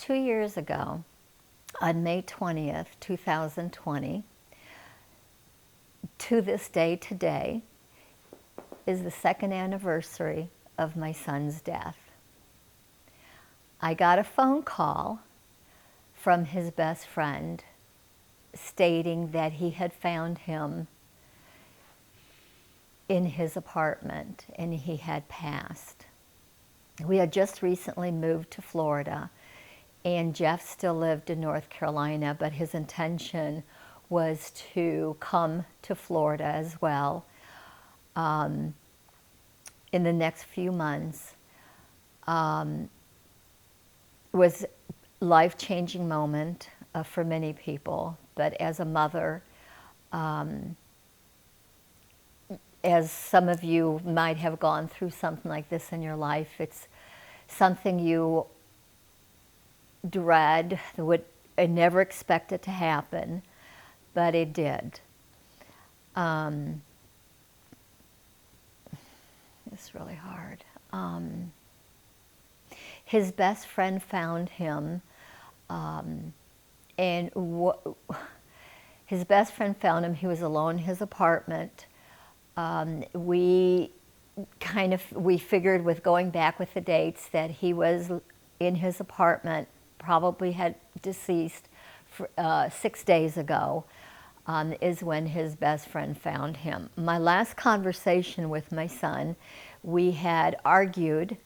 2 years ago, on May 20th, 2020, to this day today, is the second anniversary of my son's death. I got a phone call from his best friend stating that he had found him in his apartment and he had passed. We had just recently moved to Florida, and Jeff still lived in North Carolina, but his intention was to come to Florida as well in the next few months. It was a life-changing moment for many people, but as a mother, as some of you might have gone through something like this in your life, it's something you dread, would never expect it to happen, but it did. It's really hard. His best friend found him, and his best friend found him. He was alone in his apartment. We figured, with going back with the dates, that he was in his apartment, probably had deceased 6 days ago, is when his best friend found him. My last conversation with my son, we had argued,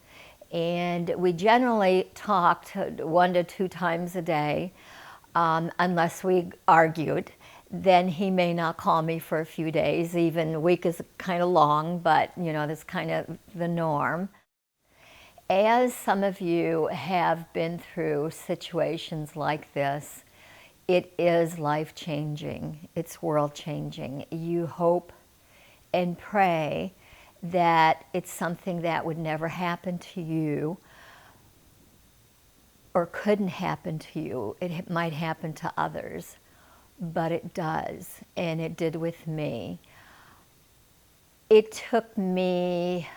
and we generally talked 1 to 2 times a day, unless we argued. Then he may not call me for a few days. Even a week is kind of long, but that's kind of the norm. As some of you have been through situations like this, it is life-changing. It's world-changing. You hope and pray that it's something that would never happen to you or couldn't happen to you. It might happen to others, but it does, and it did with me. It took me,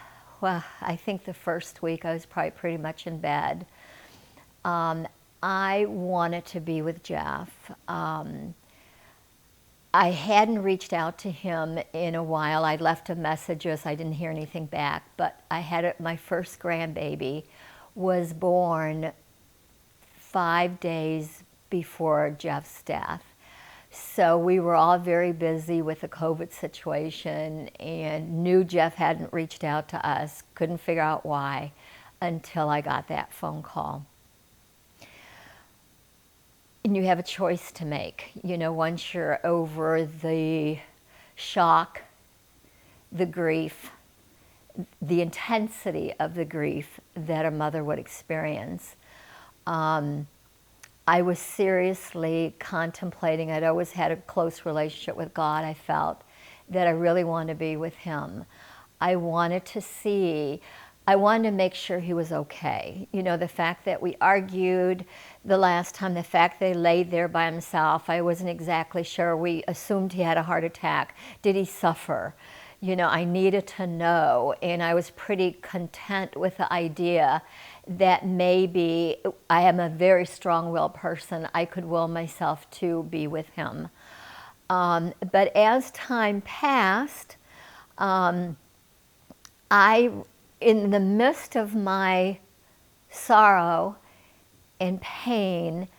well, I think the first week I was probably pretty much in bed. I wanted to be with Jeff. I hadn't reached out to him in a while. I left him messages. I didn't hear anything back, but my first grandbaby was born 5 days before Jeff's death. So we were all very busy with the COVID situation and knew Jeff hadn't reached out to us, couldn't figure out why until I got that phone call. And you have a choice to make. Once you're over the shock, the grief, the intensity of the grief that a mother would experience. I was seriously contemplating. I'd always had a close relationship with God. I felt that I really wanted to be with him. I wanted to make sure he was okay. The fact that we argued the last time, the fact that he laid there by himself, I wasn't exactly sure. We assumed he had a heart attack. Did he suffer? I needed to know, and I was pretty content with the idea that maybe I am a very strong-willed person. I could will myself to be with him. But as time passed, in the midst of my sorrow and pain,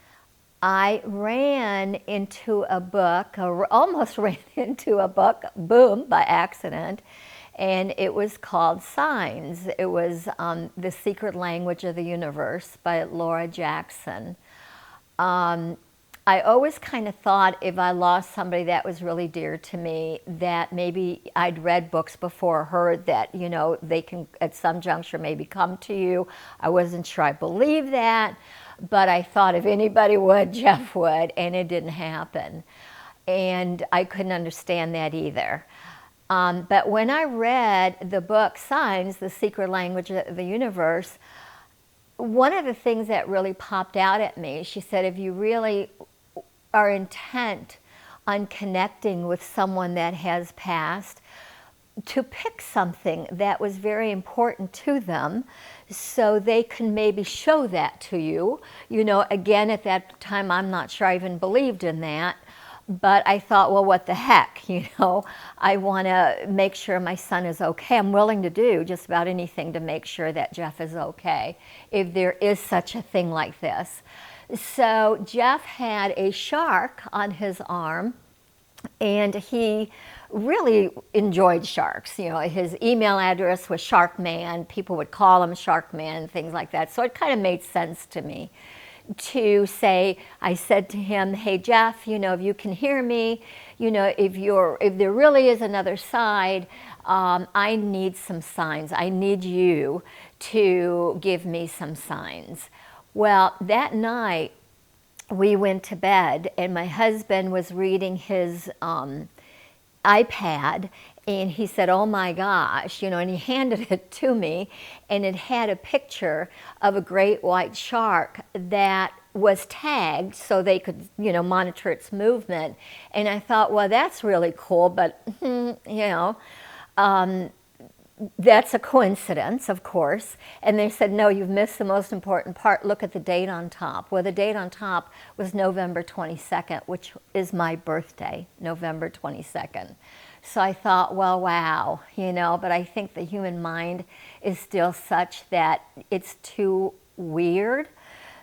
I ran into a book, or almost ran into a book, boom, by accident, and it was called Signs. It was The Secret Language of the Universe by Laura Jackson. I always kind of thought, if I lost somebody that was really dear to me, that maybe I'd read books before her that, they can at some juncture maybe come to you. I wasn't sure I believed that, but I thought if anybody would, Jeff would, and it didn't happen. And I couldn't understand that either. But when I read the book Signs, The Secret Language of the Universe, one of the things that really popped out at me, she said, if you really are intent on connecting with someone that has passed, to pick something that was very important to them so they can maybe show that to you. You know, again, at that time, I'm not sure I even believed in that, but I thought, well, what the heck, you know, I want to make sure my son is okay. I'm willing to do just about anything to make sure that Jeff is okay, if there is such a thing like this. So Jeff had a shark on his arm, and he really enjoyed sharks. You know, his email address was Sharkman. People would call him Sharkman, things like that. So it kind of made sense to me to say, I said to him, hey Jeff, you know, if you can hear me, you know, if there really is another side, I need some signs. I need you to give me some signs. Well, that night we went to bed, and my husband was reading his iPad, and he said, oh my gosh, you know, and he handed it to me, and it had a picture of a great white shark that was tagged so they could, you know, monitor its movement. And I thought, well, that's really cool, but, you know, that's a coincidence, of course. And they said, no, you've missed the most important part. Look at the date on top. Well, the date on top was November 22nd, which is my birthday, November 22nd. So I thought, well, wow, you know, but I think the human mind is still such that it's too weird,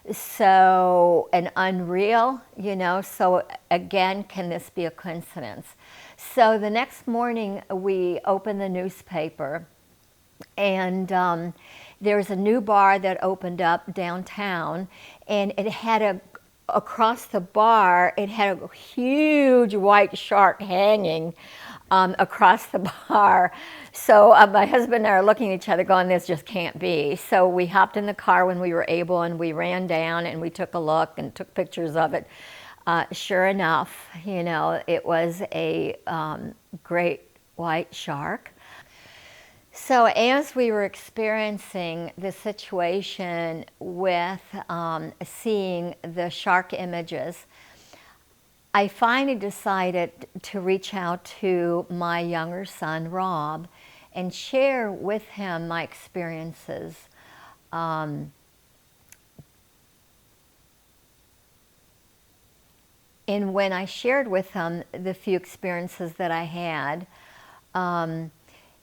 so, and unreal, you know, so again, can this be a coincidence? So the next morning we opened the newspaper, and there's a new bar that opened up downtown, and it had across the bar, it had a huge white shark hanging across the bar. So my husband and I are looking at each other going, this just can't be. So we hopped in the car when we were able, and we ran down and we took a look and took pictures of it. Sure enough, you know, it was a great white shark. So as we were experiencing the situation with seeing the shark images, I finally decided to reach out to my younger son, Rob, and share with him my experiences. And when I shared with him the few experiences that I had,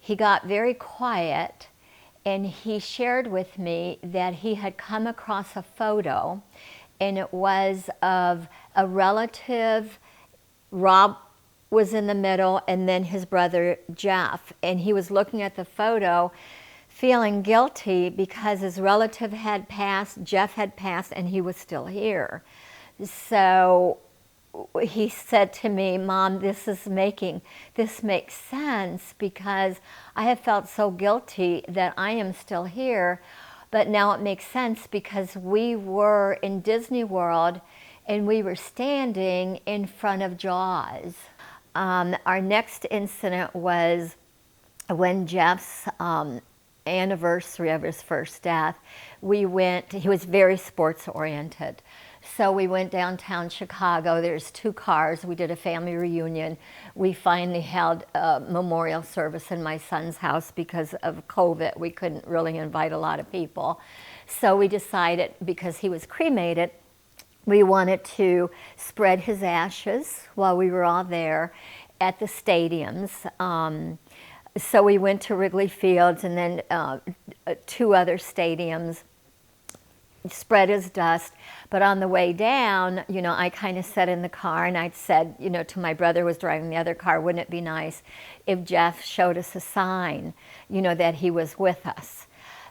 he got very quiet, and he shared with me that he had come across a photo, and it was of a relative. Rob was in the middle, and then his brother Jeff, and he was looking at the photo feeling guilty because his relative had passed, Jeff had passed, and he was still here. So he said to me, Mom, this makes sense, because I have felt so guilty that I am still here, but now it makes sense because we were in Disney World and we were standing in front of Jaws. Our next incident was when Jeff's anniversary of his first death. He was very sports oriented. So we went downtown Chicago. There's 2 cars. We did a family reunion. We finally held a memorial service in my son's house because of COVID. We couldn't really invite a lot of people. So we decided, because he was cremated, we wanted to spread his ashes while we were all there at the stadiums. So we went to Wrigley Fields and then 2 other stadiums, spread his dust. But on the way down, you know, I kind of sat in the car and I'd said, you know, to my brother who was driving the other car, wouldn't it be nice if Jeff showed us a sign, you know, that he was with us?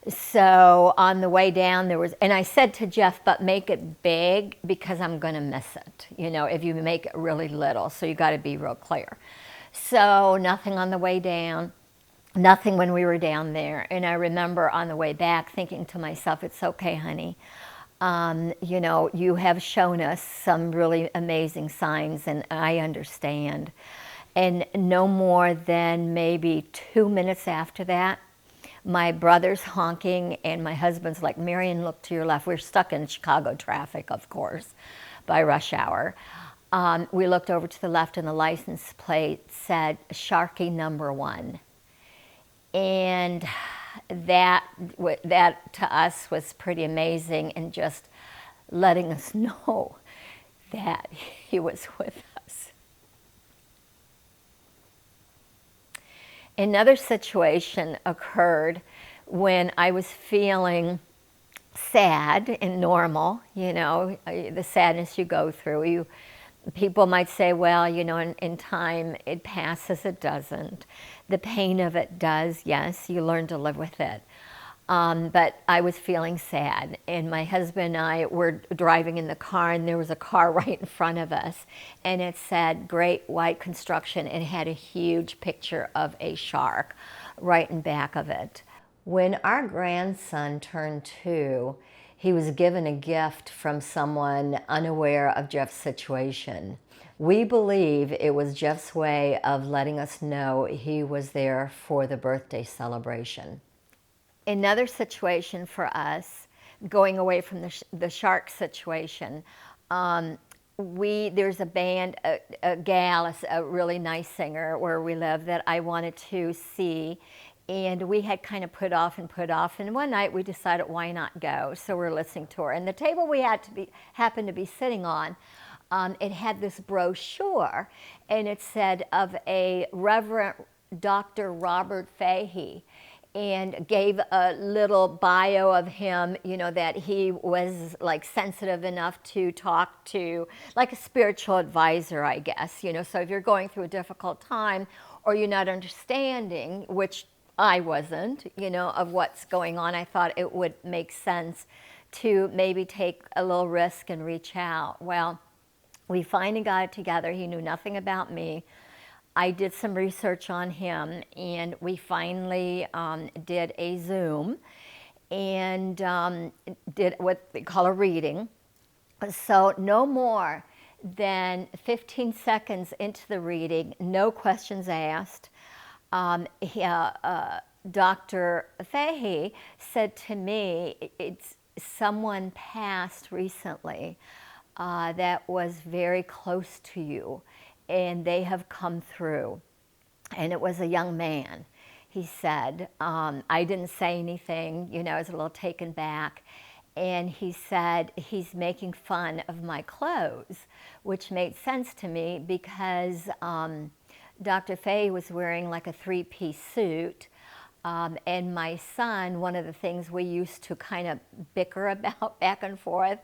So on the way down and I said to Jeff, but make it big because I'm going to miss it, you know, if you make it really little. So you got to be real clear. So nothing on the way down. Nothing when we were down there. And I remember on the way back thinking to myself, it's okay, honey. You know, you have shown us some really amazing signs, and I understand. And no more than maybe 2 minutes after that, my brother's honking, and my husband's like, Marion, look to your left. We're stuck in Chicago traffic, of course, by rush hour. We looked over to the left, and the license plate said Sharky #1. And that to us was pretty amazing, and just letting us know that he was with us. Another situation occurred when I was feeling sad and normal, the sadness you go through. People might say, well, in time it passes. It doesn't. The pain of it does, yes, you learn to live with it. But I was feeling sad, and my husband and I were driving in the car, and there was a car right in front of us, and it said Great White Construction, and it had a huge picture of a shark right in back of it. When our grandson turned 2, he was given a gift from someone unaware of Jeff's situation. We believe it was Jeff's way of letting us know he was there for the birthday celebration. Another situation for us, going away from the shark situation, there's a band, a gal, a really nice singer where we live that I wanted to see, and we had kind of put off, and one night we decided why not go. So we're listening to her, and the table we happened to be sitting on, it had this brochure, and it said of a Reverend Dr. Robert Fahey, and gave a little bio of him, that he was like sensitive enough to talk to, like a spiritual advisor, I guess, so if you're going through a difficult time or you're not understanding, which I wasn't, of what's going on, I thought it would make sense to maybe take a little risk and reach out. Well, we finally got it together. He knew nothing about me. I did some research on him, and we finally did a Zoom and did what they call a reading. So no more than 15 seconds into the reading, no questions asked, Dr. Fahey said to me, someone passed recently that was very close to you, and they have come through. And it was a young man. He said, I didn't say anything, I was a little taken back. And he said he's making fun of my clothes, which made sense to me because Dr. Fahey was wearing like a 3-piece suit. And my son, one of the things we used to kind of bicker about back and forth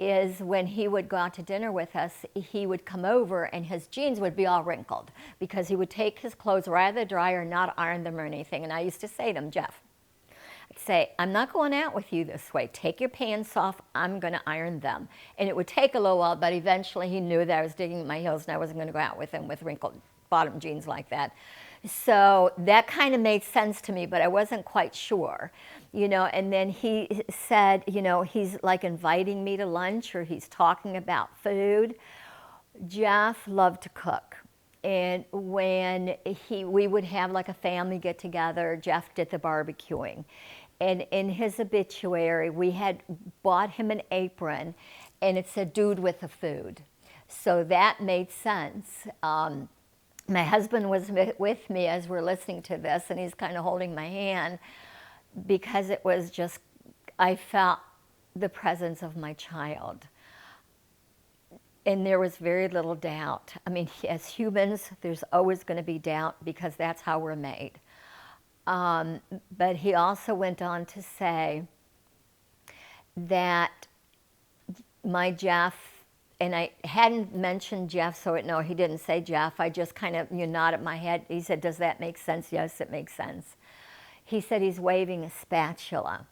is when he would go out to dinner with us, he would come over and his jeans would be all wrinkled because he would take his clothes right out of the dryer, not iron them or anything. And I used to say to him, Jeff, I'd say, I'm not going out with you this way. Take your pants off. I'm going to iron them. And it would take a little while, but eventually he knew that I was digging my heels and I wasn't going to go out with him with wrinkled bottom jeans like that. So that kind of made sense to me, but I wasn't quite sure, and then he said, he's like inviting me to lunch or he's talking about food. Jeff loved to cook. And when we would have like a family get together, Jeff did the barbecuing. And in his obituary, we had bought him an apron and it said, dude with the food. So that made sense. My husband was with me as we're listening to this, and he's kind of holding my hand because it was just, I felt the presence of my child. And there was very little doubt. I mean, as humans, there's always going to be doubt because that's how we're made. But he also went on to say that my Jeff, and I hadn't mentioned Jeff, so no, he didn't say Jeff. I just kind of nodded my head. He said, does that make sense? Yes, it makes sense. He said he's waving a spatula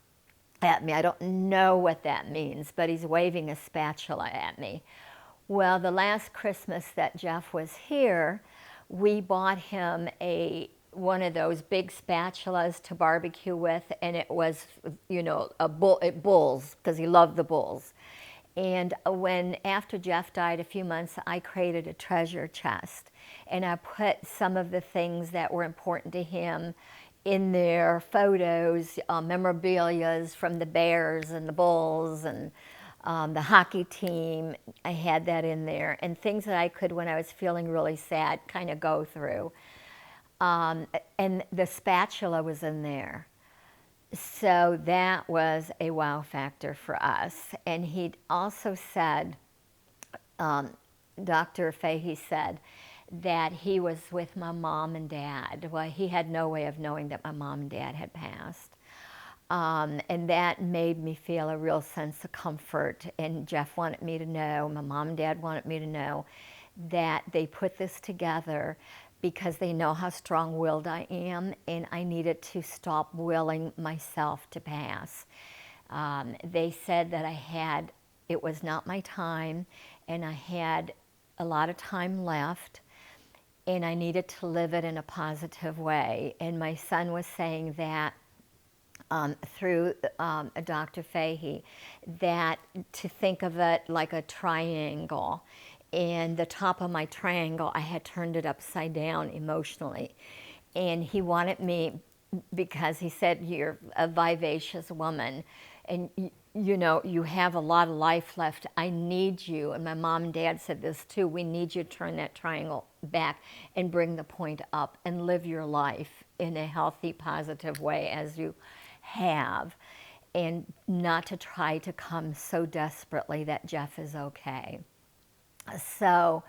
at me. I don't know what that means, but he's waving a spatula at me. Well, the last Christmas that Jeff was here, we bought him one of those big spatulas to barbecue with, and it was, bulls, because he loved the bulls. And after Jeff died a few months, I created a treasure chest, and I put some of the things that were important to him in there, photos, memorabilias from the Bears and the Bulls and the hockey team. I had that in there, and things that I could, when I was feeling really sad, kind of go through. And the spatula was in there. So that was a wow factor for us. And he also said, Dr. Fahey said, that he was with my mom and dad. Well, he had no way of knowing that my mom and dad had passed. And that made me feel a real sense of comfort. And Jeff wanted me to know, my mom and dad wanted me to know, that they put this together because they know how strong-willed I am, and I needed to stop willing myself to pass. They said that it was not my time, and I had a lot of time left, and I needed to live it in a positive way. And my son was saying that through Dr. Fahey, that to think of it like a triangle. And the top of my triangle, I had turned it upside down emotionally. And he wanted me, because he said, you're a vivacious woman, and you know, you have a lot of life left. I need you, and my mom and dad said this too, we need you to turn that triangle back and bring the point up and live your life in a healthy, positive way as you have, and not to try to come so desperately that Jeff is okay. So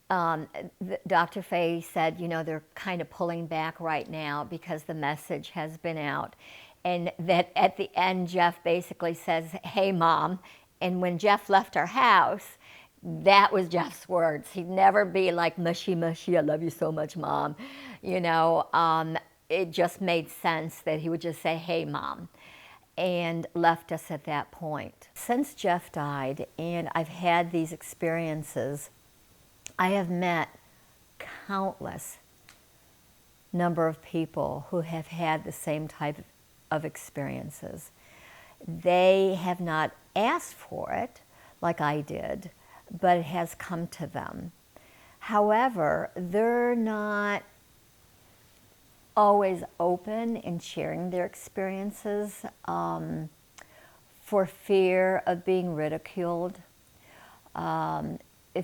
Dr. Fahey said, you know, they're kind of pulling back right now because the message has been out. And that at the end, Jeff basically says, hey, Mom. And when Jeff left our house, that was Jeff's words. He'd never be like, mushy, mushy, I love you so much, Mom. You know, it just made sense that he would just say, hey, Mom, and left us at that point. Since Jeff died and I've had these experiences, I have met countless number of people who have had the same type of experiences. They have not asked for it like I did, but it has come to them. However, they're not always open in sharing their experiences for fear of being ridiculed,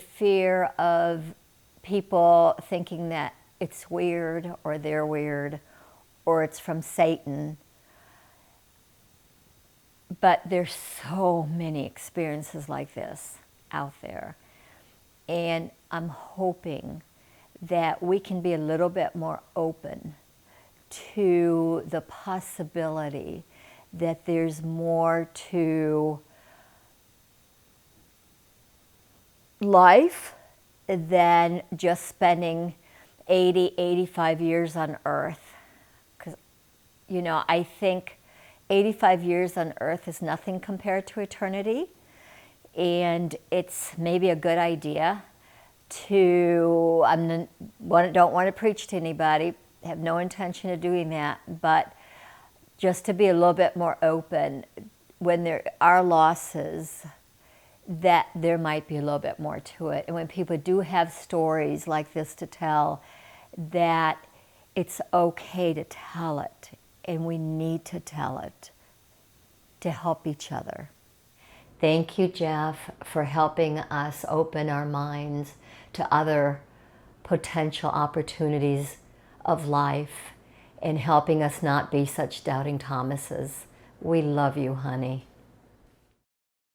fear of people thinking that it's weird or they're weird or it's from Satan. But there's so many experiences like this out there. And I'm hoping that we can be a little bit more open to the possibility that there's more to life than just spending 80, 85 years on Earth. Because, you know, I think 85 years on Earth is nothing compared to eternity. And it's maybe a good idea to, don't want to preach to anybody, have no intention of doing that, but just to be a little bit more open when there are losses, that there might be a little bit more to it. And when people do have stories like this to tell, that it's okay to tell it, and we need to tell it to help each other. Thank you, Jeff, for helping us open our minds to other potential opportunities of life and helping us not be such doubting Thomases. We love you, honey.